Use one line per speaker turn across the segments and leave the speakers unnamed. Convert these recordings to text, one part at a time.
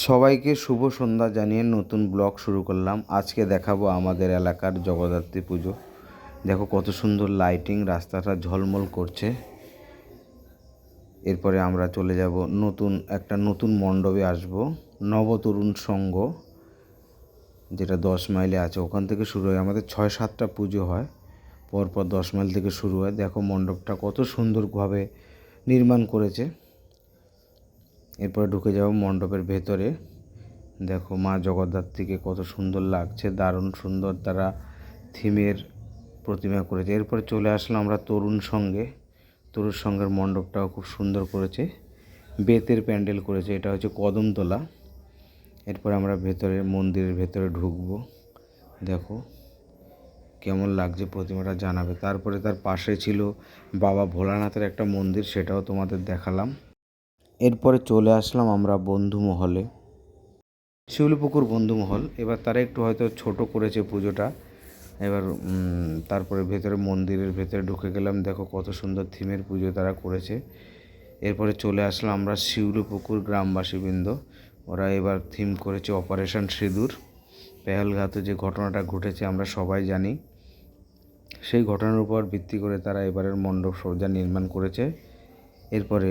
সবাইকে শুভ সন্ধ্যা জানিয়ে নতুন ব্লগ শুরু করলাম। আজকে দেখাবো আমাদের এলাকার জগদ্ধাত্রী পুজো। দেখো কত সুন্দর লাইটিং, রাস্তাটা ঝলমল করছে। এরপরে আমরা চলে যাব নতুন মণ্ডপে আসব, নবতরুণ সংঘ, যেটা 10 মাইলে আছে। ওখান থেকে শুরু হয়, আমাদের 6-7টা পুজো হয়, পরপর 10 মাইল থেকে শুরু হয়। দেখো মণ্ডপটা কত সুন্দরভাবে নির্মাণ করেছে। এরপরে ঢুকে যাব মণ্ডপের ভেতরে। দেখো মা জগদ্ধাত্রীকে কত সুন্দর লাগছে, দারুণ সুন্দর তারা থিমের প্রতিমা করেছে। এরপরে চলে আসলাম আমরা তরুণ সংঘের মণ্ডপটাও খুব সুন্দর করেছে, বেতের প্যান্ডেল করেছে। এটা হচ্ছে কদমতলা। এরপর আমরা মন্দিরের ভেতরে ঢুকবো। দেখো কেমন লাগছে প্রতিমাটা জানাবে। তারপরে তার পাশে ছিল বাবা ভোলানাথের একটা মন্দির, সেটাও তোমাদের দেখালাম। এরপরে চলে আসলাম আমরা বন্ধুমহলে, শিউলিপুকুর বন্ধুমহল। এবার তারা একটু হয়তো ছোট করেছে পুজোটা। এবার তারপরে মন্দিরের ভেতরে ঢুকে গেলাম। দেখো কত সুন্দর থিমের পুজো তারা করেছে। এরপরে চলে আসলাম আমরা শিউলিপুকুর গ্রামবাসীবৃন্দ। ওরা এবার থিম করেছে অপারেশন সিঁদুর। পেহেলগাঁওতে যে ঘটনাটা ঘটেছে আমরা সবাই জানি, সেই ঘটনার উপর ভিত্তি করে তারা এবারের মণ্ডপ সজ্জা নির্মাণ করেছে। এরপরে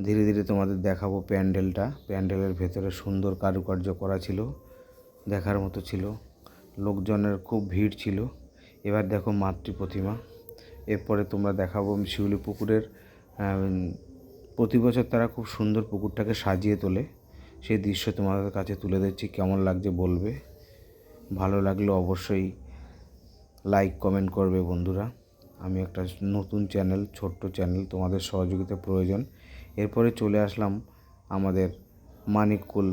ধীরে ধীরে তোমাদের দেখাবো প্যান্ডেলের ভেতরে সুন্দর কারুকার্য করা ছিল, দেখার মতো ছিল। লোকজনের খুব ভিড় ছিল। এবার দেখো মাতৃ প্রতিমা। এরপরে তোমরা দেখাবো শিউলি পুকুরের, প্রতি বছর তারা খুব সুন্দর পুকুরটাকে সাজিয়ে তোলে, সেই দৃশ্য তোমাদের কাছে তুলে দিচ্ছি। কেমন লাগছে বলবে, ভালো লাগলে অবশ্যই লাইক কমেন্ট করবে বন্ধুরা। আমি একটা নতুন চ্যানেল, ছোট্ট চ্যানেল, তোমাদের সহযোগিতা প্রয়োজন। এরপরে চলে আসলাম আমাদের মানিককুল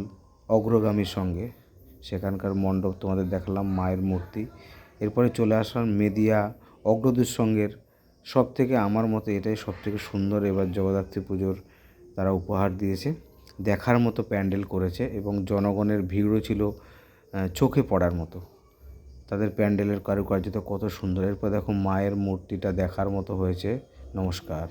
অগ্রগামীর সঙ্গে, সেখানকার মণ্ডপ তোমাদের দেখালাম, মায়ের মূর্তি। এরপরে চলে আসলাম মেদিয়া অগ্রদূত সঙ্গের, সবথেকে আমার মতে এটাই সবথেকে সুন্দর এবার জগদ্ধাত্রী পুজোর তারা উপহার দিয়েছে। দেখার মতো প্যান্ডেল করেছে এবং জনগণের ভিড়ও ছিল চোখে পড়ার মতো। তাদের প্যান্ডেলের কারুকার্যটা কত সুন্দর। এরপর দেখো মায়ের মূর্তিটা দেখার মতো হয়েছে। নমস্কার।